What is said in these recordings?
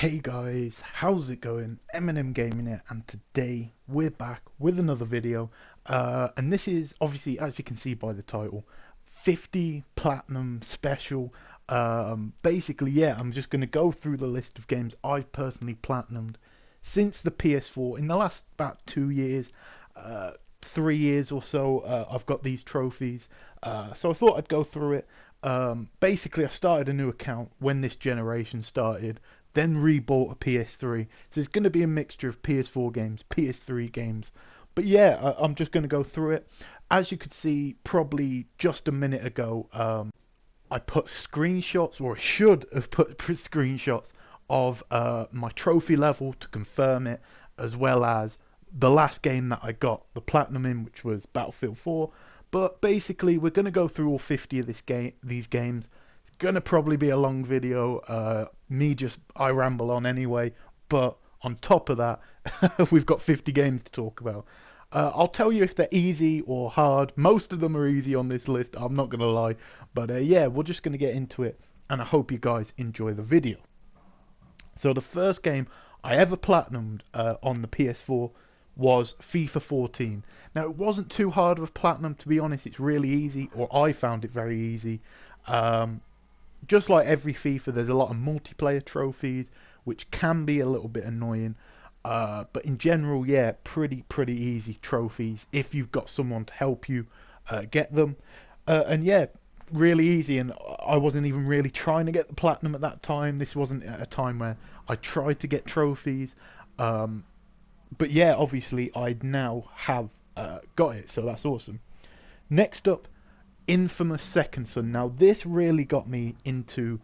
Hey guys, how's it going? Eminem Gaming here, and today we're back with another video. And this is obviously, as you can see by the title, 50 Platinum Special. Basically, yeah, I'm just going to go through the list of games I've personally platinumed since the PS4 in the last about 2 years. 3 years or so, I've got these trophies. So I thought I'd go through it. Basically, I started a new account when this generation started, then rebought a PS3. So it's going to be a mixture of PS4 games, PS3 games. But yeah, I'm just going to go through it. As you could see, probably just a minute ago, I put screenshots, or I should have put screenshots of my trophy level to confirm it, as well as the last game that I got the platinum in, which was Battlefield 4. But basically, we're going to go through all 50 of these games. It's going to probably be a long video. I ramble on anyway. But on top of that, we've got 50 games to talk about. I'll tell you if they're easy or hard. Most of them are easy on this list, I'm not going to lie. But yeah, we're just going to get into it. And I hope you guys enjoy the video. So the first game I ever platinumed on the PS4 was FIFA 14. Now, it wasn't too hard of a platinum, to be honest. It's really easy, or I found it very easy. Just like every FIFA, there's a lot of multiplayer trophies, which can be a little bit annoying. But in general, yeah, pretty easy trophies if you've got someone to help you get them. And yeah, really easy. And I wasn't even really trying to get the platinum at that time. This wasn't at a time where I tried to get trophies. But yeah, obviously I now have got it, so that's awesome. Next up, Infamous Second Son. Now this really got me into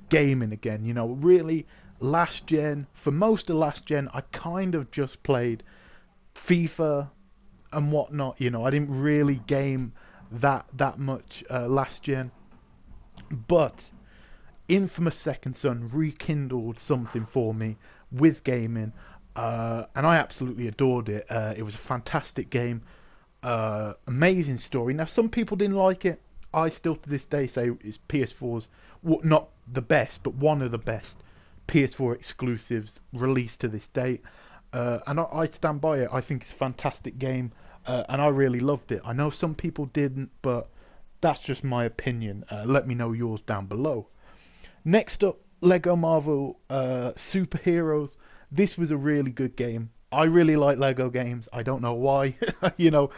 gaming again. You know, really last gen. For most of last gen, I kind of just played FIFA and whatnot. You know, I didn't really game that much last gen. But Infamous Second Son rekindled something for me with gaming. And I absolutely adored it. It was a fantastic game, amazing story. Now, some people didn't like it. I still to this day say it's PS4's, well, not the best, but one of the best PS4 exclusives released to this date. And I stand by it. I think it's a fantastic game, and I really loved it. I know some people didn't, but that's just my opinion. Let me know yours down below. Next up, Lego Marvel Superheroes. This was a really good game. I really like Lego games. I don't know why. You know,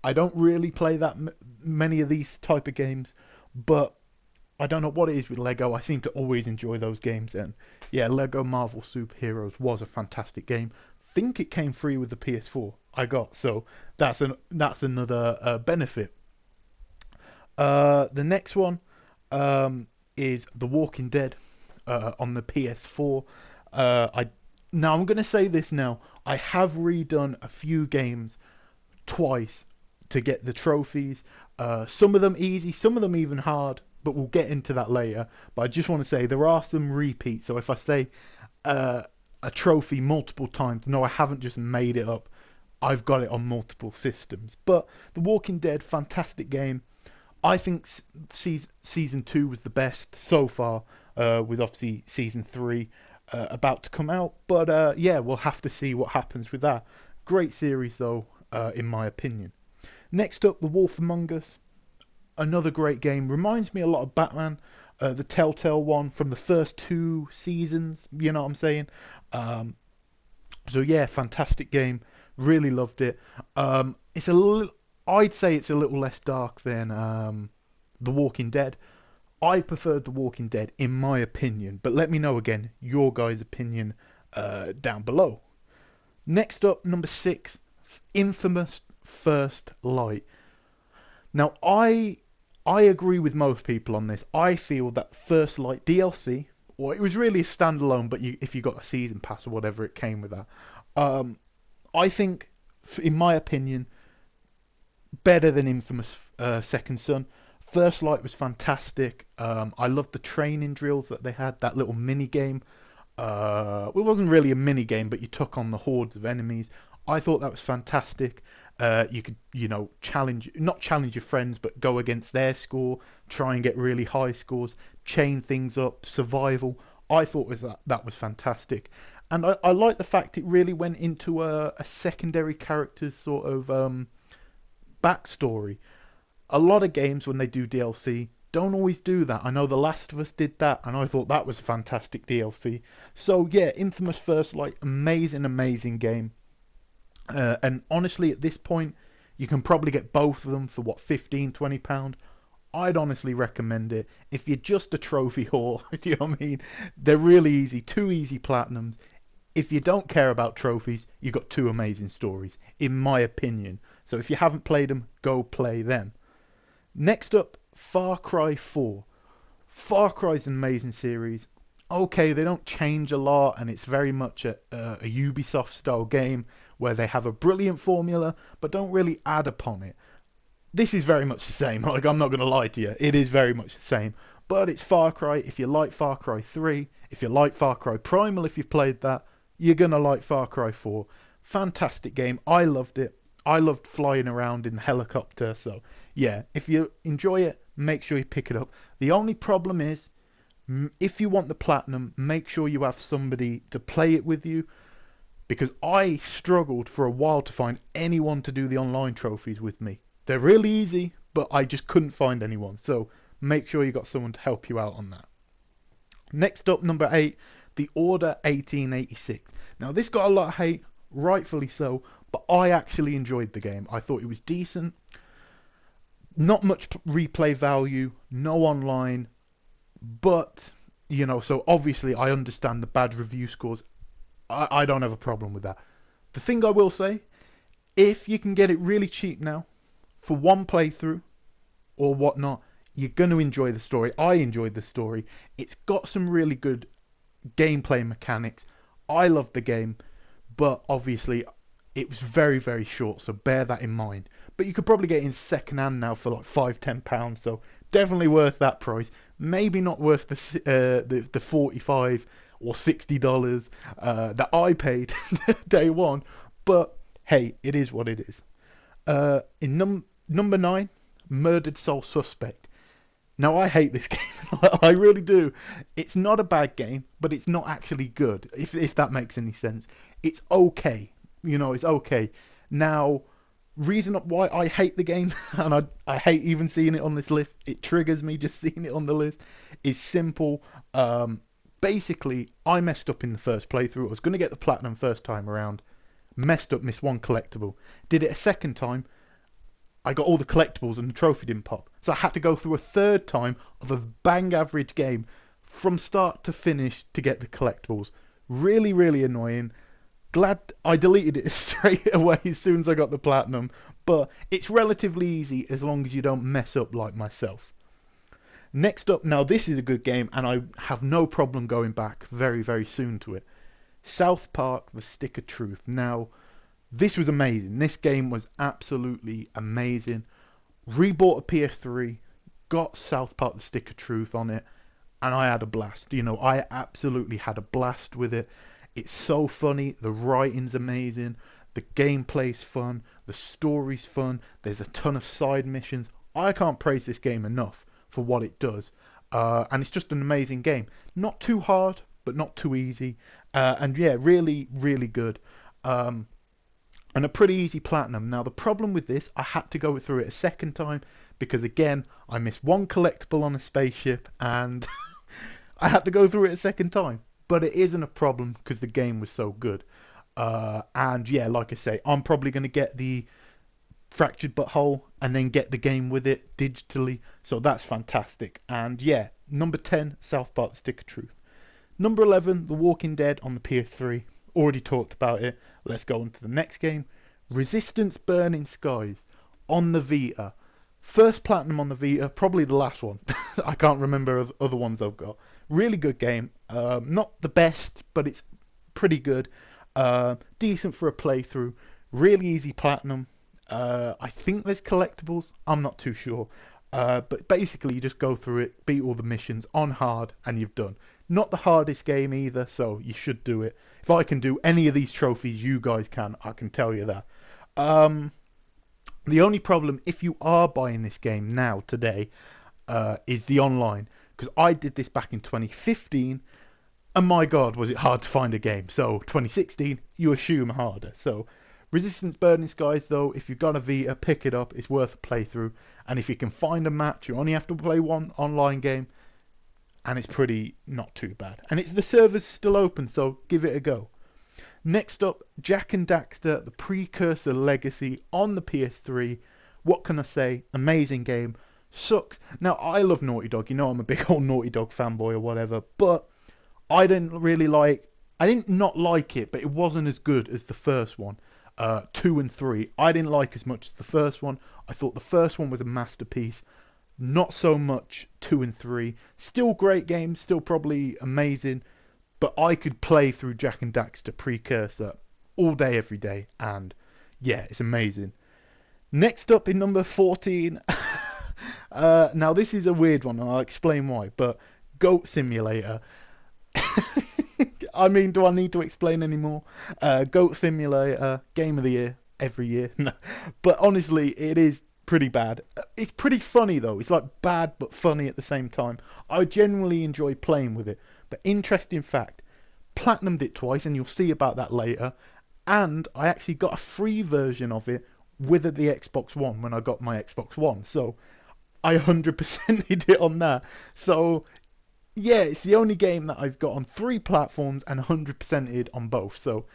I don't really play that many of these type of games, but I don't know what it is with Lego. I seem to always enjoy those games. And yeah, Lego Marvel Superheroes was a fantastic game. Think it came free with the PS4 I got, so that's another benefit. The next one is The Walking Dead on the PS4. Now I'm going to say this now. I have redone a few games twice to get the trophies. Some of them easy, some of them even hard, but we'll get into that later. But I just want to say there are some repeats. So if I say a trophy multiple times, no, I haven't just made it up. I've got it on multiple systems. But The Walking Dead, fantastic game. I think season 2 was the best so far, with obviously season 3 about to come out. But yeah, we'll have to see what happens with that. Great series though, in my opinion. Next up, The Wolf Among Us. Another great game. Reminds me a lot of Batman, the Telltale one from the first 2 seasons. You know what I'm saying? So yeah, fantastic game. Really loved it. It's a little, I'd say it's a little less dark than The Walking Dead. I preferred The Walking Dead in my opinion, but let me know again your guys' opinion down below. Next up, number 6, Infamous First Light. Now I agree with most people on this. I feel that First Light DLC, or it was really a standalone, but if you got a season pass or whatever, it came with that. I think, in my opinion, better than Infamous Second Son. First Light was fantastic. I loved the training drills that they had, that little mini game. It wasn't really a mini game, but you took on the hordes of enemies. I thought that was fantastic. You could, you know, not challenge your friends, but go against their score, try and get really high scores, chain things up, survival. I thought that was fantastic. And I like the fact it really went into a secondary character's sort of backstory. A lot of games, when they do DLC, don't always do that. I know The Last of Us did that, and I thought that was fantastic DLC. So yeah, Infamous First Light, amazing, amazing game. And honestly, at this point, you can probably get both of them for what, 15, £20. I'd honestly recommend it. If you're just a trophy whore, you know what I mean? They're really easy, 2 easy platinums. If you don't care about trophies, you've got 2 amazing stories, in my opinion. So if you haven't played them, go play them. Next up, Far Cry 4. Far Cry's an amazing series. Okay, they don't change a lot, and it's very much a Ubisoft style game where they have a brilliant formula but don't really add upon it. This is very much the same. Like, I'm not going to lie to you, it is very much the same. But it's Far Cry. If you like Far Cry 3, if you like Far Cry Primal, if you've played that, you're going to like Far Cry 4. Fantastic game. I loved it. I loved flying around in the helicopter. So yeah, if you enjoy it, make sure you pick it up. The only problem is, if you want the platinum, make sure you have somebody to play it with you, because I struggled for a while to find anyone to do the online trophies with me. They're really easy, but I just couldn't find anyone. So make sure you got someone to help you out on that. Next up, number 8, The Order 1886. Now this got a lot of hate, rightfully so, but I actually enjoyed the game. I thought it was decent. Not much replay value, no online, but, you know, so obviously I understand the bad review scores. I don't have a problem with that. The thing I will say, if you can get it really cheap now, for one playthrough or whatnot, you're going to enjoy the story. I enjoyed the story. It's got some really good gameplay mechanics. I loved the game, but obviously it was very, very short, so bear that in mind. But you could probably get it in second hand now for like £5-10, so definitely worth that price. Maybe not worth the 45 or $60 that I paid day one, but hey, it is what it is. In number 9, Murdered Soul Suspect. Now, I hate this game. I really do. It's not a bad game, but it's not actually good, if that makes any sense. It's okay. You know, it's okay. Now, reason why I hate the game, and I hate even seeing it on this list, it triggers me just seeing it on the list, is simple. Basically, I messed up in the first playthrough. I was going to get the platinum first time around. Messed up, missed one collectible. Did it a second time. I got all the collectibles and the trophy didn't pop. So I had to go through a third time of a bang average game from start to finish to get the collectibles. Really, really annoying. Glad I deleted it straight away as soon as I got the platinum. But it's relatively easy as long as you don't mess up like myself. Next up, now this is a good game and I have no problem going back very, very soon to it. South Park: The Stick of Truth. Now, this was amazing. This game was absolutely amazing. Rebought a PS3, got South Park: The Stick of Truth on it, and I had a blast. You know, I absolutely had a blast with it. It's so funny. The writing's amazing. The gameplay's fun. The story's fun. There's a ton of side missions. I can't praise this game enough for what it does. And it's just an amazing game. Not too hard, but not too easy. And yeah, really, really good. And a pretty easy platinum. Now, the problem with this, I had to go through it a second time because, again, I missed one collectible on a spaceship and I had to go through it a second time. But it isn't a problem because the game was so good. And yeah, like I say, I'm probably going to get the Fractured But Whole and then get the game with it digitally. So that's fantastic. And yeah, number 10, South Park: The Stick of Truth. Number 11, The Walking Dead on the PS3. Already talked about it. Let's go on to the next game. Resistance: Burning Skies on the Vita. First platinum on the Vita, probably the last one. I can't remember other ones I've got. Really good game. Not the best, but it's pretty good. Decent for a playthrough. Really easy platinum. I think there's collectibles. I'm not too sure. But basically you just go through it, beat all the missions on hard, and you've done. Not the hardest game either, so you should do it. If I can do any of these trophies, you guys can. I can tell you that. The only problem, if you are buying this game now, today, is the online. Because I did this back in 2015. And my god, was it hard to find a game. So 2016, you assume harder. So Resistance Burning Skies, though, if you've got a Vita, pick it up. It's worth a playthrough. And if you can find a match, you only have to play one online game, and it's pretty not too bad. And it's the server's still open, so give it a go. Next up, Jak and Daxter, the Precursor Legacy on the PS3. What can I say? Amazing game. Sucks. Now, I love Naughty Dog. You know I'm a big old Naughty Dog fanboy or whatever, but I didn't really like... I didn't not like it, but it wasn't as good as the first one. 2 and 3. I didn't like as much as the first one. I thought the first one was a masterpiece. Not so much 2 and 3. Still great games, still probably amazing. But I could play through Jak and Daxter Precursor all day, every day. And yeah, it's amazing. Next up in number 14. Now this is a weird one, and I'll explain why. But Goat Simulator. I mean, do I need to explain anymore? Goat Simulator, Game of the Year, every year. But honestly, it is pretty bad. It's pretty funny though. It's like bad but funny at the same time. I genuinely enjoy playing with it. But interesting fact, platinumed it twice, and you'll see about that later. And I actually got a free version of it with the Xbox One when I got my Xbox One. So I 100%ed it on that. So yeah, it's the only game that I've got on 3 platforms and 100%ed on both. So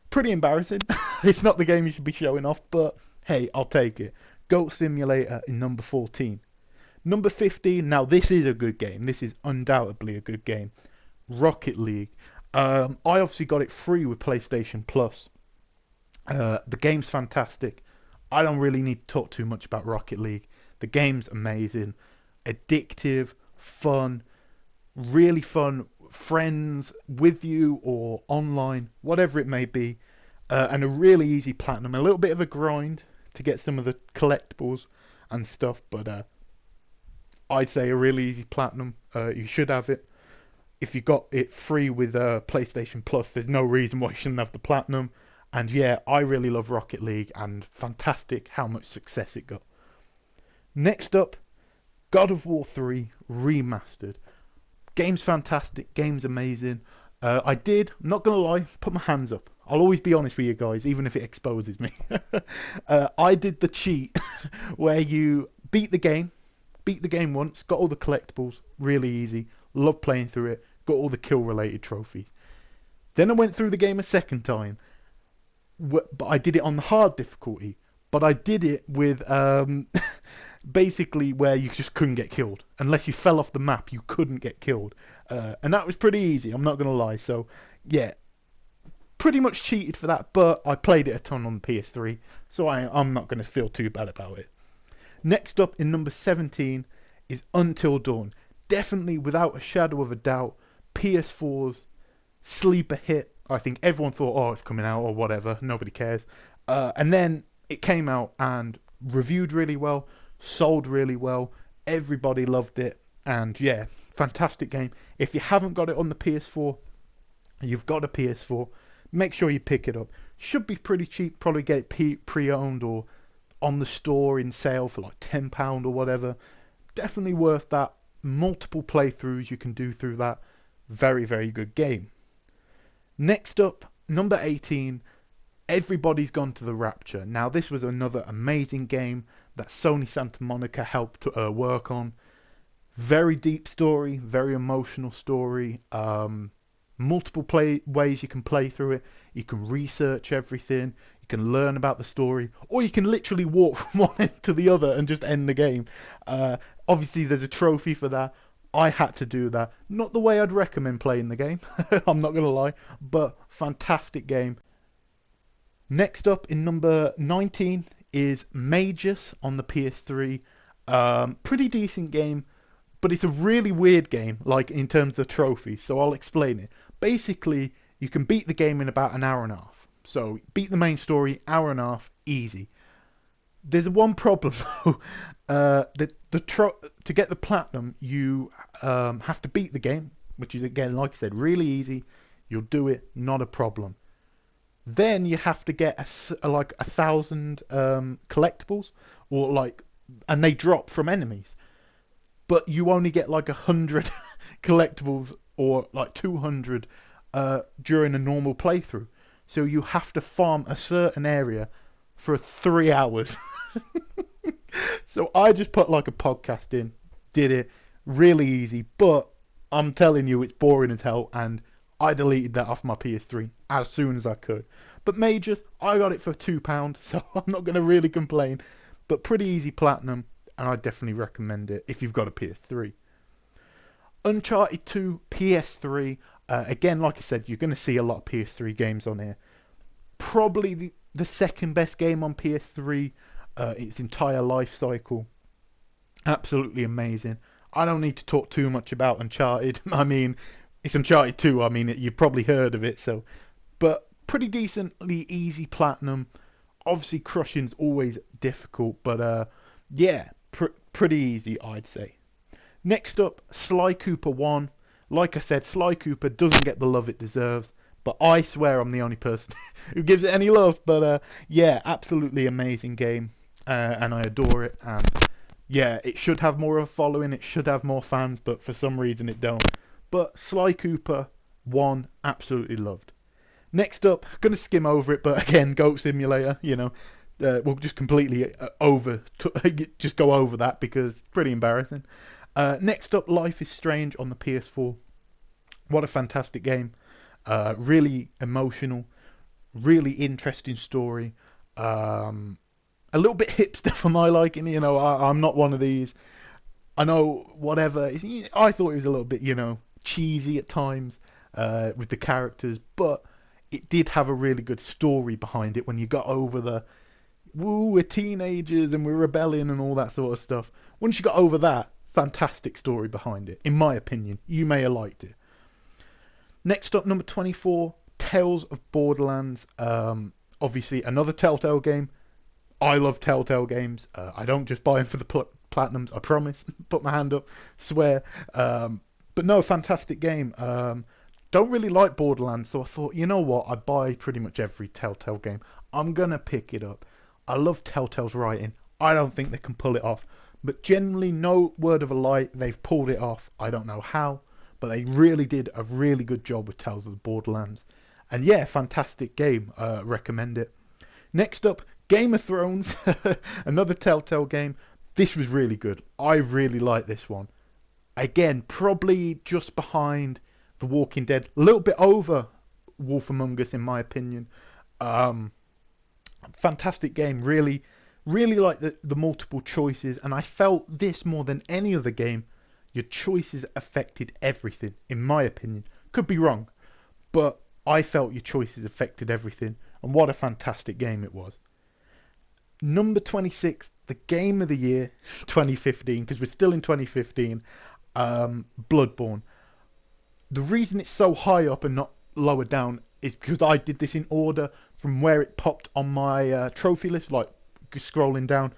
pretty embarrassing. It's not the game you should be showing off, but hey, I'll take it. Goat Simulator in number 14. Number 15, now this is a good game. This is undoubtedly a good game. Rocket League. I obviously got it free with PlayStation Plus. The game's fantastic. I don't really need to talk too much about Rocket League. The game's amazing. Addictive, fun, really fun. Friends with you or online, whatever it may be. And a really easy platinum. A little bit of a grind to get some of the collectibles and stuff, but I'd say a really easy platinum. You should have it. If you got it free with PlayStation Plus, there's no reason why you shouldn't have the platinum. And yeah, I really love Rocket League, and fantastic how much success it got. Next up, God of War 3 Remastered. Game's fantastic, game's amazing. I'm not going to lie, put my hands up. I'll always be honest with you guys, even if it exposes me. I did the cheat where you beat the game once, got all the collectibles, really easy, loved playing through it, got all the kill related trophies. Then I went through the game a second time, but I did it on the hard difficulty, but I did it with basically where you just couldn't get killed. Unless you fell off the map, you couldn't get killed. And that was pretty easy, I'm not going to lie. So yeah, pretty much cheated for that, but I played it a ton on the PS3, so I'm not going to feel too bad about it. Next up in number 17 is Until Dawn. Definitely, without a shadow of a doubt, PS4's sleeper hit. I think everyone thought, oh, it's coming out or whatever, nobody cares. And then it came out and reviewed really well, sold really well, everybody loved it, and yeah, fantastic game. If you haven't got it on the PS4, you've got a PS4, make sure you pick it up. Should be pretty cheap, probably get it pre-owned or on the store in sale for like £10 or whatever. Definitely worth that. Multiple playthroughs you can do through that. Very, very good game. Next up, number 18, Everybody's Gone to the Rapture. Now this was another amazing game that Sony Santa Monica helped work on. Very deep story, very emotional story. Multiple ways you can play through it. You can research everything. You can learn about the story, or you can literally walk from one end to the other and just end the game. Obviously, there's a trophy for that. I had to do that. Not the way I'd recommend playing the game. I'm not gonna lie, but fantastic game. Next up in number 19 is Magus on the PS3. Pretty decent game, but it's a really weird game, like in terms of trophies, so I'll explain it. Basically, you can beat the game in about an hour and a half. So, beat the main story, hour and a half, easy. There's one problem though. To get the platinum, you have to beat the game, which is, again, like I said, really easy. You'll do it, not a problem. Then you have to get like 1,000 collectibles, or like, and they drop from enemies. But you only get like 100 collectibles or like 200 during a normal playthrough. So you have to farm a certain area for 3 hours. So I just put like a podcast in, did it, really easy, but I'm telling you it's boring as hell, and I deleted that off my PS3 as soon as I could. But Majors, I got it for £2, so I'm not going to really complain. But pretty easy platinum, and I definitely recommend it if you've got a PS3. Uncharted 2 PS3. Again, like I said, you're going to see a lot of PS3 games on here. Probably the second best game on PS3, its entire life cycle. Absolutely amazing. I don't need to talk too much about Uncharted. I mean, it's Uncharted 2. I mean, you've probably heard of it. So, but pretty decently easy platinum. Obviously, crushing's always difficult, but yeah, pretty easy, I'd say. Next up, Sly Cooper 1. Like I said, Sly Cooper doesn't get the love it deserves, but I swear I'm the only person who gives it any love. But yeah, absolutely amazing game, and I adore it. And yeah, it should have more of a following, it should have more fans, but for some reason it don't. But Sly Cooper 1, absolutely loved. Next up, going to skim over it, but again, Goat Simulator, you know, we'll just completely just go over that because it's pretty embarrassing. Next up, Life is Strange on the PS4. What a fantastic game. Really emotional, really interesting story. A little bit hipster for my liking, you know, I'm not one of these. I know, whatever. I thought it was a little bit, you know, cheesy at times with the characters, but it did have a really good story behind it when you got over the, woo, we're teenagers and we're rebelling and all that sort of stuff. Once you got over that, fantastic story behind it, in my opinion. You may have liked it. Next up, number 24, Tales of Borderlands. Obviously, another Telltale game. I love Telltale games. I don't just buy them for the platinums, I promise. Put my hand up, swear. But no, fantastic game. Don't really like Borderlands, so I thought, you know what? I buy pretty much every Telltale game. I'm going to pick it up. I love Telltale's writing. I don't think they can pull it off. But generally, no word of a lie, they've pulled it off. I don't know how, but they really did a really good job with Tales of the Borderlands. And yeah, fantastic game. Recommend it. Next up, Game of Thrones. Another Telltale game. This was really good. I really like this one. Again, probably just behind The Walking Dead. A little bit over Wolf Among Us, in my opinion. Fantastic game. Really like the multiple choices. And I felt this more than any other game. Your choices affected everything, in my opinion. Could be wrong, but I felt your choices affected everything. And what a fantastic game it was. Number 26, the game of the year, 2015, because we're still in 2015, Bloodborne. The reason it's so high up and not lower down is because I did this in order from where it popped on my trophy list, like scrolling down.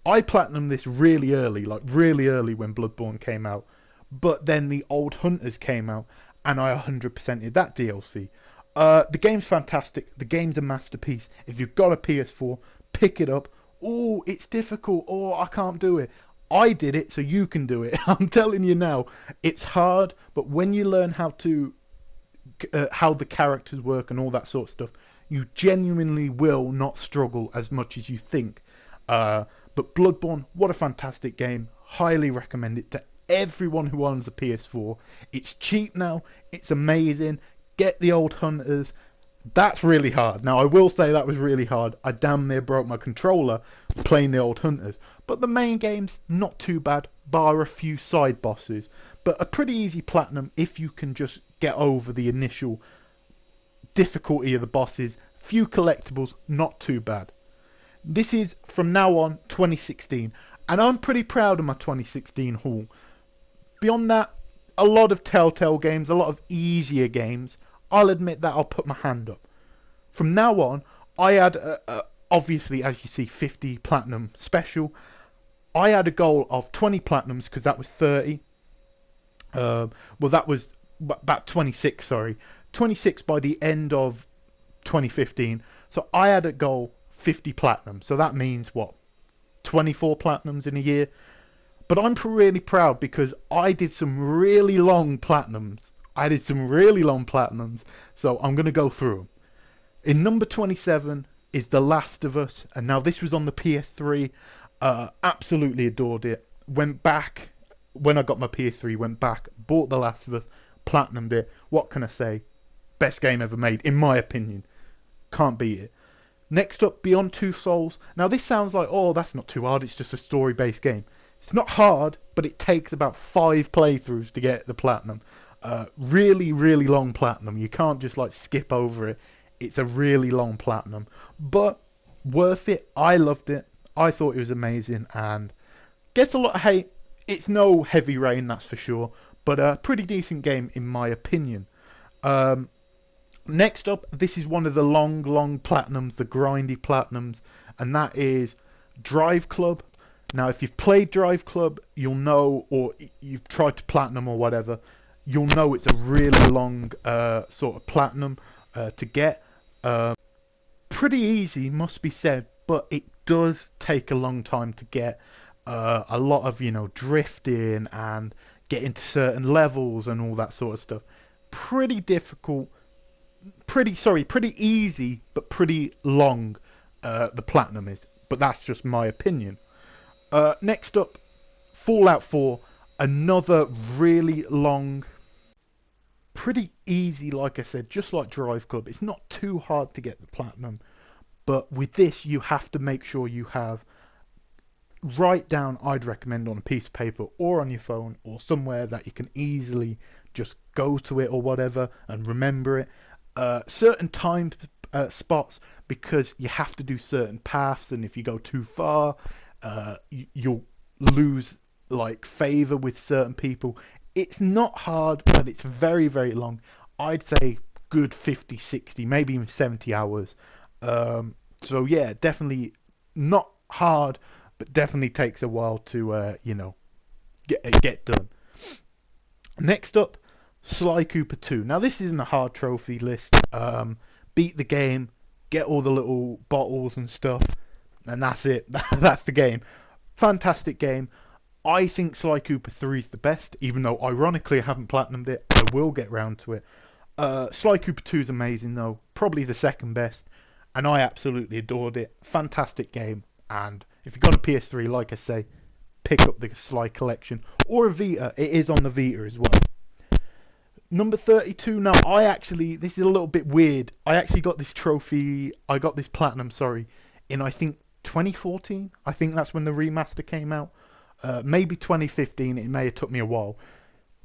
I platinumed this really early when Bloodborne came out. But then the Old Hunters came out, and I 100%ed that DLC. The game's fantastic. The game's a masterpiece. If you've got a PS4, pick it up. Oh, it's difficult. Oh, I can't do it. I did it, so you can do it. I'm telling you now, it's hard, but when you learn how the characters work and all that sort of stuff, you genuinely will not struggle as much as you think. But Bloodborne, what a fantastic game. Highly recommend it to everyone who owns a PS4. It's cheap now. It's amazing. Get the Old Hunters. That's really hard. Now, I will say that was really hard. I damn near broke my controller playing the Old Hunters. But the main game's not too bad, bar a few side bosses. But a pretty easy platinum if you can just get over the initial difficulty of the bosses. Few collectibles, not too bad. This is, from now on, 2016. And I'm pretty proud of my 2016 haul. Beyond that, a lot of Telltale games, a lot of easier games. I'll admit that, I'll put my hand up. From now on, I had, obviously, as you see, 50 platinum special. I had a goal of 20 platinums, because that was 30. Well, that was about 26, sorry. 26 by the end of 2015. So I had a goal 50 platinum. So that means what? 24 platinums in a year. But I'm really proud because I did some really long platinums I did some really long platinums, so I'm going to go through them. In number 27 is The Last of Us, and now this was on the PS3. Absolutely adored it. Went back, when I got my PS3, went back, bought The Last of Us, platinumed it. What can I say? Best game ever made, in my opinion. Can't beat it. Next up, Beyond Two Souls. Now this sounds like, oh, that's not too hard, it's just a story-based game. It's not hard, but it takes about 5 playthroughs to get the platinum. Really, really long platinum. You can't just like skip over it. It's a really long platinum, but worth it. I loved it. I thought it was amazing, and gets a lot of hate. It's no Heavy Rain, that's for sure, but a pretty decent game in my opinion. Next up, this is one of the long platinums, the grindy platinums, and that is Drive Club. Now, if you've played Drive Club, you'll know, or you've tried to platinum or whatever, you'll know it's a really long sort of platinum to get. Pretty easy, must be said, but it does take a long time to get. A lot of, drifting and getting to certain levels and all that sort of stuff. Pretty difficult. Pretty easy, but pretty long. The platinum is, but that's just my opinion. Next up, Fallout 4, another really long. Pretty easy, like I said, just like Drive Club. It's not too hard to get the platinum, but with this you have to make sure you have, write down, I'd recommend on a piece of paper or on your phone or somewhere that you can easily just go to it or whatever and remember it. Certain time spots, because you have to do certain paths, and if you go too far, you'll lose like favor with certain people. It's not hard, but it's very, very long. I'd say good 50, 60, maybe even 70 hours. So yeah, definitely not hard, but definitely takes a while to, get done. Next up, Sly Cooper 2. Now this isn't a hard trophy list. Beat the game, get all the little bottles and stuff, and that's it. That's the game. Fantastic game. I think Sly Cooper 3 is the best, even though ironically I haven't platinumed it. I will get round to it. Sly Cooper 2 is amazing though, probably the second best, and I absolutely adored it. Fantastic game, and if you've got a PS3, like I say, pick up the Sly collection, or a Vita. It is on the Vita as well. Number 32. Now this is a little bit weird. I actually got this trophy, I got this platinum, sorry, in I think 2014. I think that's when the remaster came out. Maybe 2015, it may have took me a while.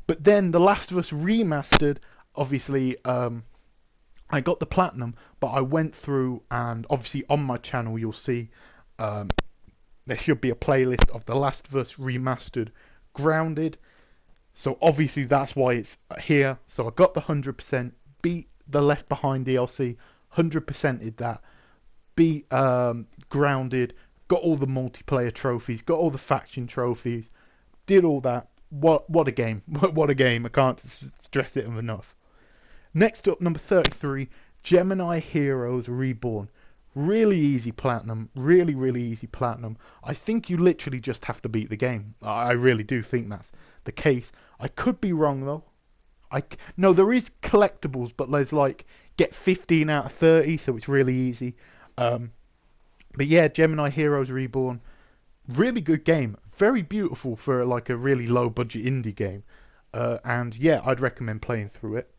But then The Last of Us Remastered, obviously, I got the platinum, but I went through, and obviously on my channel you'll see there should be a playlist of The Last of Us Remastered Grounded. So obviously that's why it's here. So I got the 100%, beat the Left Behind DLC, 100%ed that, beat Grounded, got all the multiplayer trophies, got all the faction trophies, did all that. What a game. What a game. I can't stress it enough. Next up, number 33, Gemini Heroes Reborn. Really easy platinum. Really, really easy platinum. I think you literally just have to beat the game. I really do think that's the case. I could be wrong though. No, there is collectibles, but there's like get 15 out of 30, so it's really easy. But yeah, Gemini Heroes Reborn, really good game, very beautiful for like a really low budget indie game, and yeah, I'd recommend playing through it.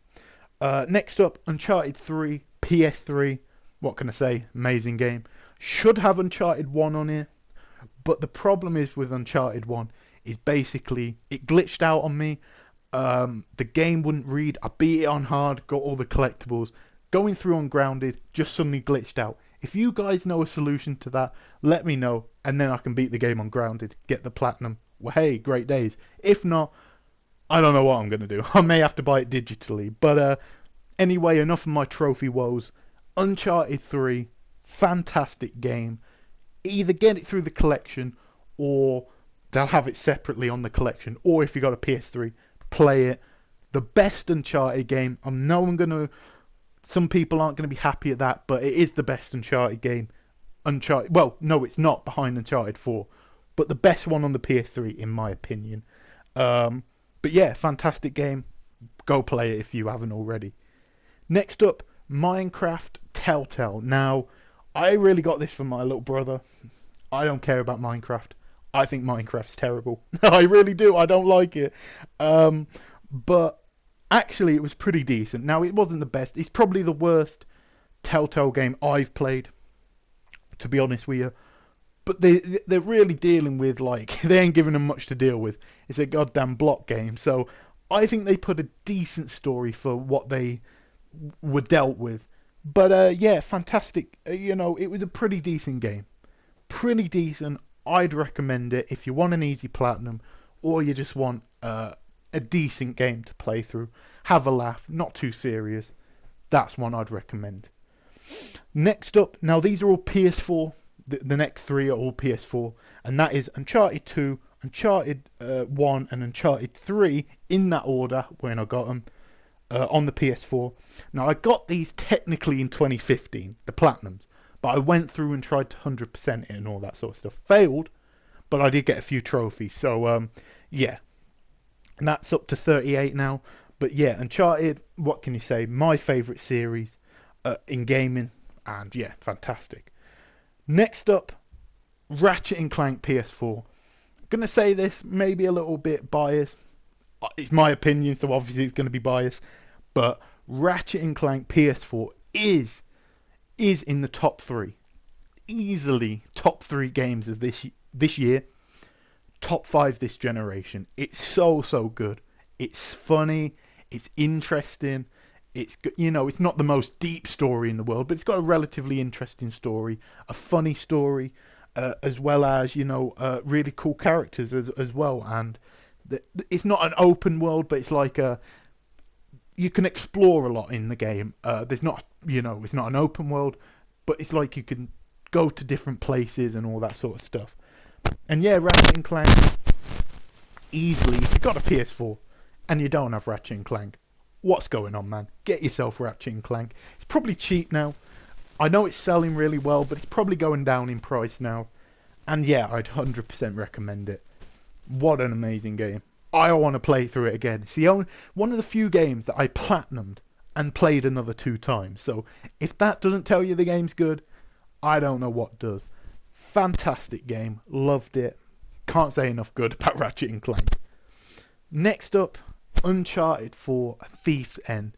Next up, Uncharted 3, PS3. What can I say? Amazing game. Should have Uncharted 1 on here, but the problem is with Uncharted 1 is basically it glitched out on me. The game wouldn't read. I beat it on hard, got all the collectibles. Going through on Grounded, just suddenly glitched out. If you guys know a solution to that, let me know, and then I can beat the game on Grounded, get the platinum. Well, hey, great days. If not, I don't know what I'm going to do. I may have to buy it digitally. But anyway, enough of my trophy woes. Uncharted 3, fantastic game. Either get it through the collection, or they'll have it separately on the collection. Or if you got a PS3, play it. The best Uncharted game. Some people aren't going to be happy at that, but it is the best Uncharted game. Well, no, it's not, behind Uncharted 4, but the best one on the PS3 in my opinion. But yeah, fantastic game. Go play it if you haven't already. Next up, Minecraft Telltale. Now, I really got this from my little brother. I don't care about Minecraft. I think Minecraft's terrible. I really do. I don't like it. But actually, it was pretty decent. Now, it wasn't the best. It's probably the worst Telltale game I've played, to be honest with you. But they're really dealing with, like, they ain't giving them much to deal with. It's a goddamn block game. So I think they put a decent story for what they were dealt with. But yeah, fantastic. It was a pretty decent game. Pretty decent. I'd recommend it if you want an easy platinum, or you just want a decent game to play through. Have a laugh, not too serious. That's one I'd recommend. Next up, now these are all PS4. The next three are all PS4, and that is Uncharted 2, Uncharted 1, and Uncharted 3 in that order when I got them on the PS4. Now I got these technically in 2015, the platinums, but I went through and tried to 100% it and all that sort of stuff. Failed, but I did get a few trophies. So yeah, and that's up to 38 now. But yeah, Uncharted, what can you say? My favourite series in gaming, and yeah, fantastic. Next up, Ratchet and Clank PS4. I'm gonna say this, maybe a little bit biased. It's my opinion, so obviously it's gonna be biased. But Ratchet and Clank PS4 is in the top three, easily top three games of this year, top five this generation. It's so good. It's funny. It's interesting. It's it's not the most deep story in the world, but it's got a relatively interesting story, a funny story, as well as really cool characters as well. And it's not an open world, but it's like you can explore a lot in the game. There's not it's not an open world, but it's like you can go to different places and all that sort of stuff. And yeah, Ratchet and Clank, easily, if you've got a PS4 and you don't have Ratchet and Clank, what's going on, man? Get yourself Ratchet and Clank. It's probably cheap now. I know it's selling really well, but it's probably going down in price now. And yeah, I'd 100% recommend it. What an amazing game. I want to play through it again. It's one of the few games that I platinumed and played another 2 times. So if that doesn't tell you the game's good, I don't know what does. Fantastic game. Loved it. Can't say enough good about Ratchet and Clank. Next up, Uncharted 4: Thief's End.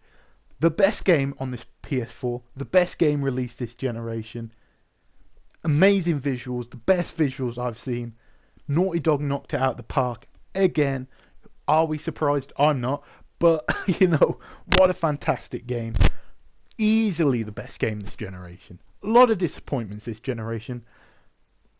The best game on this PS4. The best game released this generation. Amazing visuals. The best visuals I've seen. Naughty Dog knocked it out of the park again. Are we surprised? I'm not. But, what a fantastic game. Easily the best game this generation. A lot of disappointments this generation.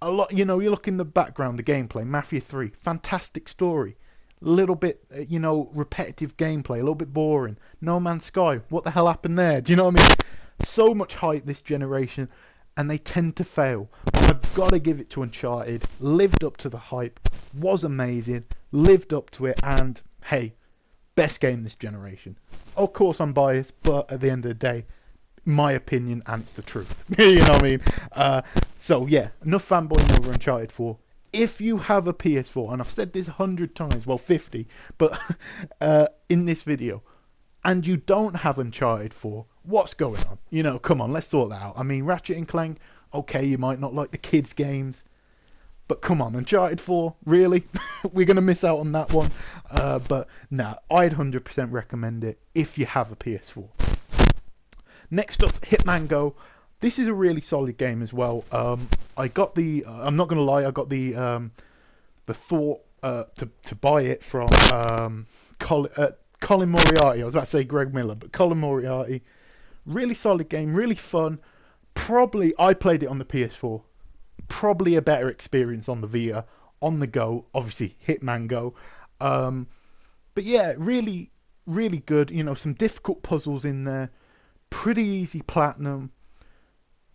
A lot, you look in the background, the gameplay. Mafia 3, fantastic story. A little bit, repetitive gameplay, a little bit boring. No Man's Sky, what the hell happened there? Do you know what I mean? So much hype this generation, and they tend to fail. I've got to give it to Uncharted. Lived up to the hype, was amazing, lived up to it, and hey, best game this generation. Of course I'm biased, but at the end of the day, my opinion, and it's the truth. You know what I mean? So yeah, enough fanboying over Uncharted 4. If you have a PS4, and I've said this 100 times, well 50, but in this video, and you don't have Uncharted 4, what's going on? Come on, let's sort that out. I mean, Ratchet and Clank, okay, you might not like the kids' games, but come on, Uncharted 4, really? We're going to miss out on that one. But nah, I'd 100% recommend it if you have a PS4. Next up, Hitman Go. This is a really solid game as well. I got the. I'm not gonna lie. I got the thought to buy it from Colin Moriarty. I was about to say Greg Miller, but Colin Moriarty. Really solid game. Really fun. Probably I played it on the PS4. Probably a better experience on the Vita. On the Go, obviously Hitman Go. But yeah, really, really good. Some difficult puzzles in there. Pretty easy platinum.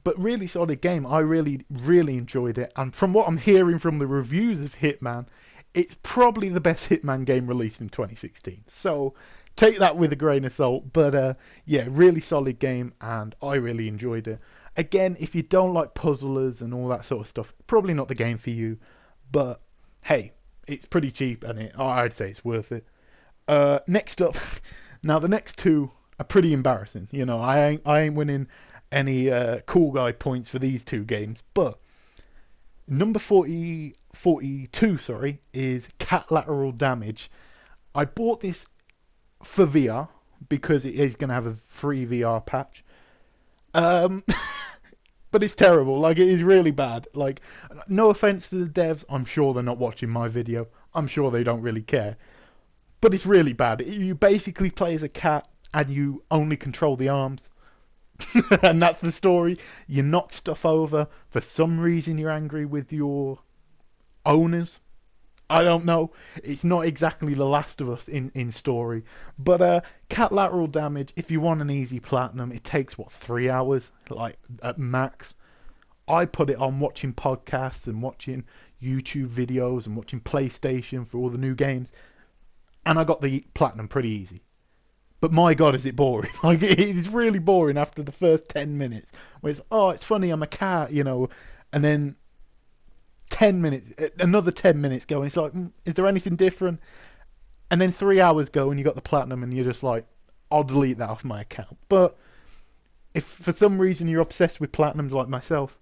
But really solid game. I really, really enjoyed it. And from what I'm hearing from the reviews of Hitman, it's probably the best Hitman game released in 2016. So take that with a grain of salt. But yeah, really solid game, and I really enjoyed it. Again, if you don't like puzzlers and all that sort of stuff, probably not the game for you. But hey, it's pretty cheap, and I'd say it's worth it. Next up, now the next two are pretty embarrassing. You know, I ain't winning any cool guy points for these two games, but number 42, sorry, is Cat Lateral Damage. I bought this for VR because it is going to have a free VR patch. Um, but it's terrible. Like, it is really bad. Like, no offense to the devs, I'm sure they're not watching my video. I'm sure they don't really care. But it's really bad. You basically play as a cat and you only control the arms. And that's the story. You knock stuff over. For some reason, you're angry with your owners. I don't know. It's not exactly The Last of Us in story. But Cat Lateral Damage, if you want an easy platinum, it takes, what, 3 hours? Like, at max. I put it on watching podcasts and watching YouTube videos and watching PlayStation for all the new games. And I got the platinum pretty easy. But my God, is it boring. Like, it's really boring after the first 10 minutes. Where it's, oh, it's funny, I'm a cat, you know. And then 10 minutes, another 10 minutes go, and it's like, is there anything different? And then 3 hours go, and you got the platinum, and you're just like, I'll delete that off my account. But if for some reason you're obsessed with platinums like myself,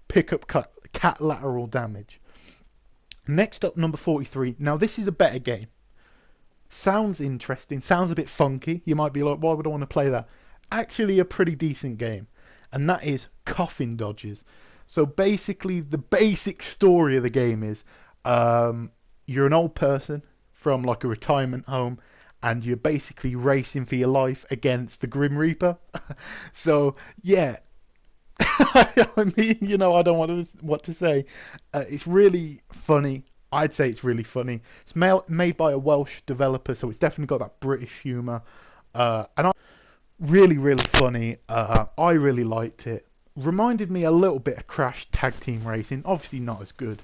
pick up Cat Lateral Damage. Next up, number 43. Now, this is a better game. Sounds interesting, sounds a bit funky. You might be like, why would I want to play that? Actually a pretty decent game. And that is Coffin Dodgers. So basically the basic story of the game is you're an old person from like a retirement home and you're basically racing for your life against the Grim Reaper. So yeah, I mean, you know, I don't know what to say. It's really funny. I'd say it's really funny. It's made by a Welsh developer, so it's definitely got that British humour. Really, really funny. I really liked it. Reminded me a little bit of Crash Tag Team Racing. Obviously not as good.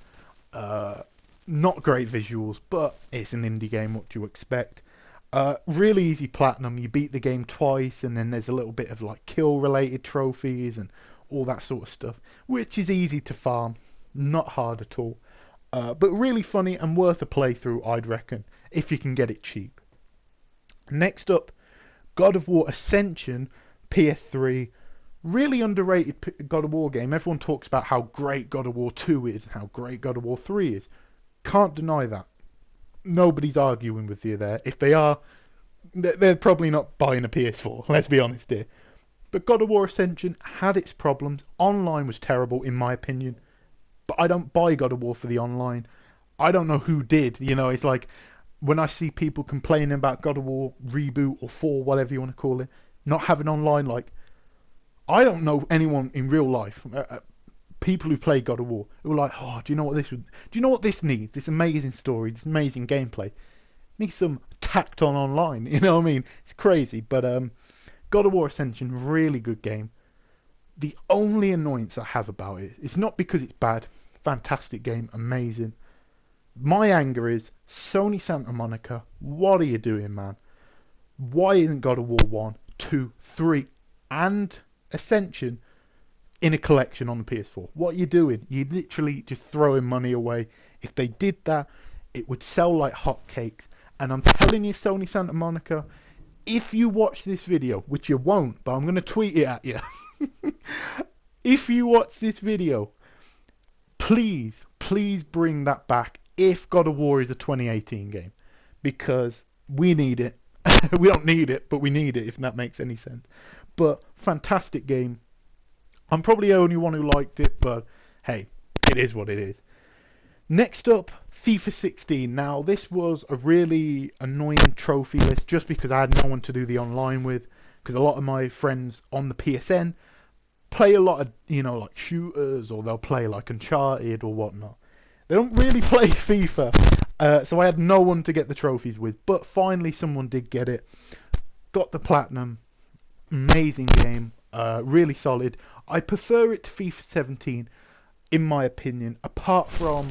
Not great visuals, but it's an indie game. What do you expect? Really easy platinum. You beat the game twice, and then there's a little bit of like kill-related trophies and all that sort of stuff, which is easy to farm. Not hard at all. But really funny and worth a playthrough, I'd reckon, if you can get it cheap. Next up, God of War Ascension, PS3. Really underrated God of War game. Everyone talks about how great God of War 2 is, how great God of War 3 is. Can't deny that. Nobody's arguing with you there. If they are, they're probably not buying a PS4, let's be honest here. But God of War Ascension had its problems. Online was terrible, in my opinion. But I don't buy God of War for the online. I don't know who did. You know, it's like when I see people complaining about God of War Reboot or 4, whatever you want to call it, not having online, like, I don't know anyone in real life, people who play God of War, who are like, oh, do you know what this needs? This amazing story, this amazing gameplay. It needs some tacked on online, you know what I mean? It's crazy, but God of War Ascension, really good game. The only annoyance I have about it, it's not because it's bad, fantastic game, amazing. My anger is, Sony Santa Monica, what are you doing, man? Why isn't God of War 1, 2, 3, and Ascension in a collection on the PS4? What are you doing? You're literally just throwing money away. If they did that, it would sell like hotcakes. And I'm telling you, Sony Santa Monica, if you watch this video, which you won't, but I'm going to tweet it at you. If you watch this video, please bring that back if God of War is a 2018 game. Because we need it. We don't need it, but we need it, if that makes any sense. But fantastic game. I'm probably the only one who liked it, but hey, it is what it is. Next up, FIFA 16. Now, this was a really annoying trophy list just because I had no one to do the online with. Because a lot of my friends on the PSN play a lot of, you know, like shooters, or they'll play like Uncharted or whatnot. They don't really play FIFA, so I had no one to get the trophies with. But finally, someone did get it. Got the platinum. Amazing game. Really solid. I prefer it to FIFA 17, in my opinion. Apart from,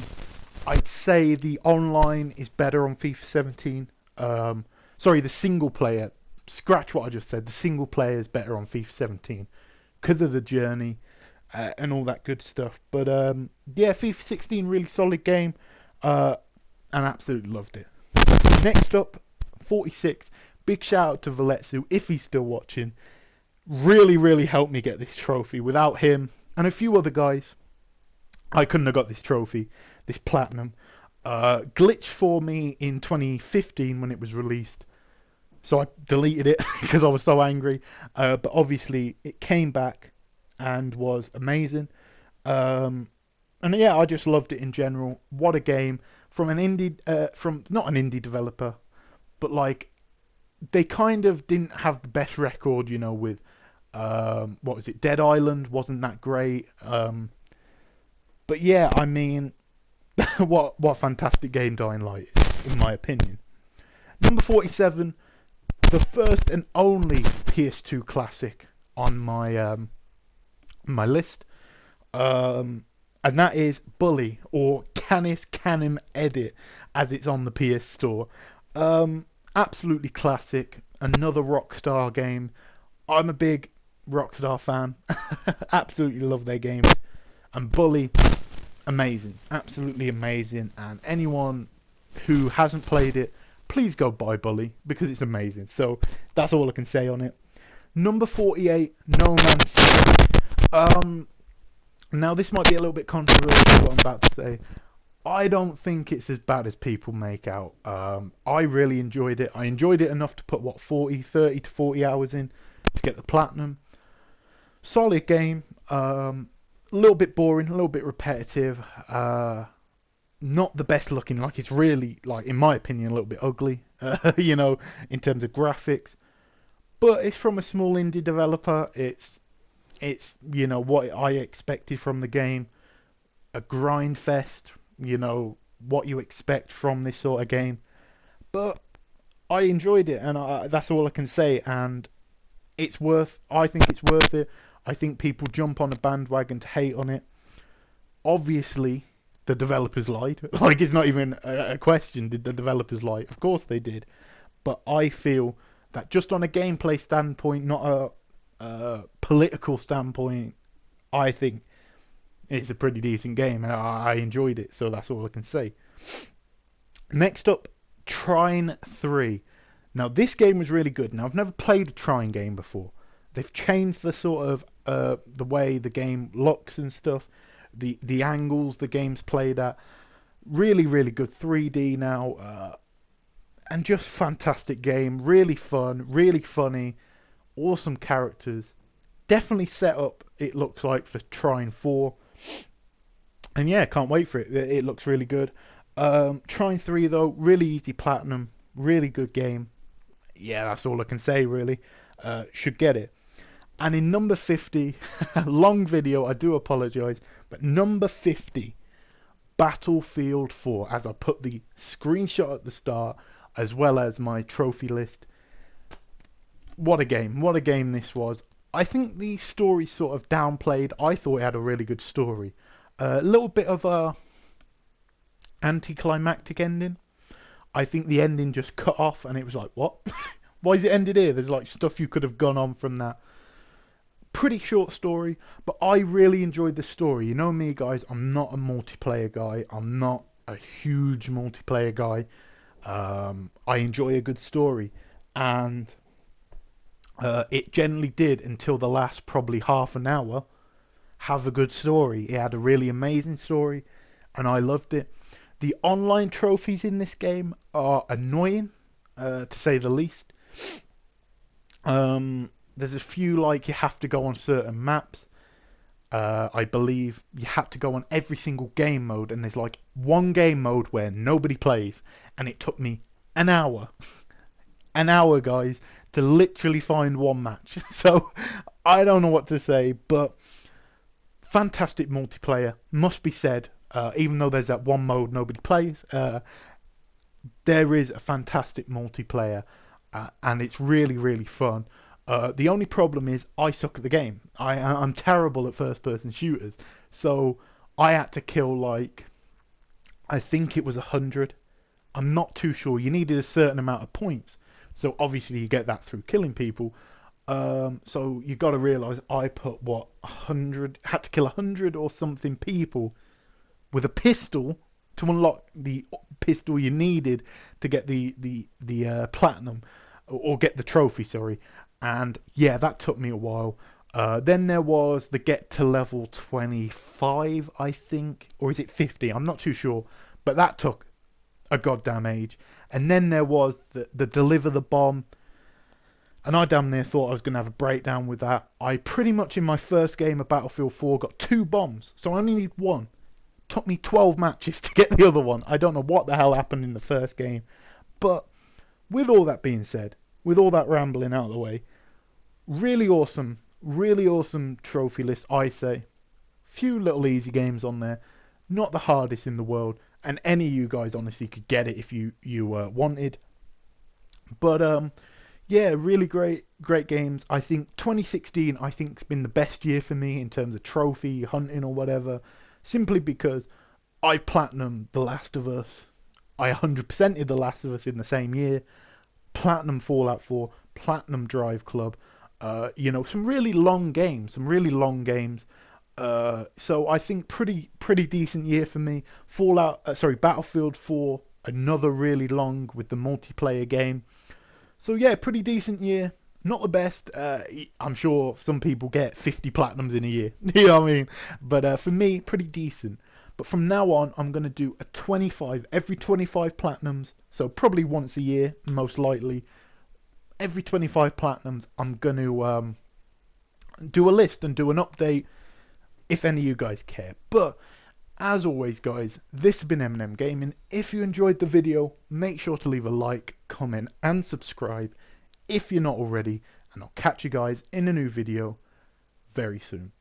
I'd say the online is better on FIFA 17. Sorry, the single player. Scratch what I just said. The single player is better on FIFA 17 because of the journey and all that good stuff. But yeah, FIFA 16, really solid game, and absolutely loved it. Next up, 46. Big shout out to Valetsu, if he's still watching. Really, really helped me get this trophy. Without him and a few other guys, I couldn't have got this trophy, this platinum. Glitched for me in 2015 when it was released, so I deleted it because I was so angry. But obviously, it came back and was amazing. And yeah, I just loved it in general. What a game from an indie, from not an indie developer, but like they kind of didn't have the best record, you know, with what was it? Dead Island wasn't that great. But yeah, I mean, what fantastic game Dying Light is, in my opinion. Number 47, the first and only PS2 classic on my list. And that is Bully, or Canis Canem Edit, as it's on the PS Store. Absolutely classic. Another Rockstar game. I'm a big Rockstar fan. Absolutely love their games. And Bully, amazing. Absolutely amazing. And anyone who hasn't played it, please go buy Bully, because it's amazing. So that's all I can say on it. Number 48, No Man's Sky. Now this might be a little bit controversial what I'm about to say. I don't think it's as bad as people make out. I really enjoyed it. I enjoyed it enough to put, 30 to 40 hours in to get the platinum. Solid game. A little bit boring, a little bit repetitive. Not the best looking. Like, it's really, like, in my opinion, a little bit ugly. You know, in terms of graphics. But it's from a small indie developer. It's you know what I expected from the game. A grind fest. You know what you expect from this sort of game. But I enjoyed it, and that's all I can say. And I think it's worth it. I think people jump on a bandwagon to hate on it. Obviously, the developers lied. Like, it's not even a question. Did the developers lie? Of course they did. But I feel that just on a gameplay standpoint, not a political standpoint, I think it's a pretty decent game, and I enjoyed it. So that's all I can say. Next up, Trine 3. Now, this game was really good. Now, I've never played a Trine game before. They've changed the sort of the way the game looks and stuff, the angles the game's played at. Really, really good 3D now, and just fantastic game. Really fun, really funny, awesome characters. Definitely set up, it looks like, for Trine 4. And yeah, can't wait for it. It looks really good. Trine 3 though, really easy platinum, really good game. Yeah, that's all I can say really. Should get it. And in number 50, long video, I do apologise, but number 50, Battlefield 4, as I put the screenshot at the start, as well as my trophy list. What a game this was. I think the story sort of downplayed. I thought it had a really good story. A little bit of a anticlimactic ending. I think the ending just cut off, and it was like, what? Why is it ended here? There's like stuff you could have gone on from that. Pretty short story, but I really enjoyed the story. You know me, guys, I'm not a multiplayer guy. I'm not a huge multiplayer guy. I enjoy a good story, and it generally did, until the last probably half an hour, have a good story. It had a really amazing story, and I loved it. The online trophies in this game are annoying, to say the least. There's a few, like, you have to go on certain maps. I believe you have to go on every single game mode, and there's like one game mode where nobody plays, and it took me an hour. An hour, guys, to literally find one match. So I don't know what to say, but fantastic multiplayer, must be said. Even though there's that one mode nobody plays, there is a fantastic multiplayer, and it's really, really fun. The only problem is I suck at the game. I'm terrible at first-person shooters, so I had to kill, like, I think it was 100. I'm not too sure. You needed a certain amount of points, so obviously you get that through killing people. So you got to realise I put 100, had to kill 100 or something people with a pistol to unlock the pistol you needed to get the platinum, or get the trophy, sorry. And yeah, that took me a while. Then there was the get to level 25, I think, or is it 50? I'm not too sure, but that took a goddamn age. And then there was the deliver the bomb, and I damn near thought I was going to have a breakdown with that. I pretty much in my first game of Battlefield 4 got 2 bombs, so I only need 1. Took me 12 matches to get the other one. I don't know what the hell happened in the first game. But with all that being said, with all that rambling out of the way, really awesome trophy list, I say. Few little easy games on there, not the hardest in the world, and any of you guys honestly could get it if you wanted. But yeah, really great games. I think 2016 I think's been the best year for me in terms of trophy hunting or whatever, simply because I platinumed The Last of Us. I 100%ed The Last of Us in the same year. Platinum Fallout 4, Platinum Drive Club. You know, some really long games. So I think pretty decent year for me. Battlefield 4, another really long with the multiplayer game. So yeah, pretty decent year. Not the best. I'm sure some people get 50 platinums in a year. You know what I mean? But for me, pretty decent. But from now on, I'm going to do a 25, every 25 platinums. So probably once a year, most likely. Every 25 platinums, I'm going to do a list and do an update if any of you guys care. But as always, guys, this has been Eminem Gaming. If you enjoyed the video, make sure to leave a like, comment, and subscribe if you're not already. And I'll catch you guys in a new video very soon.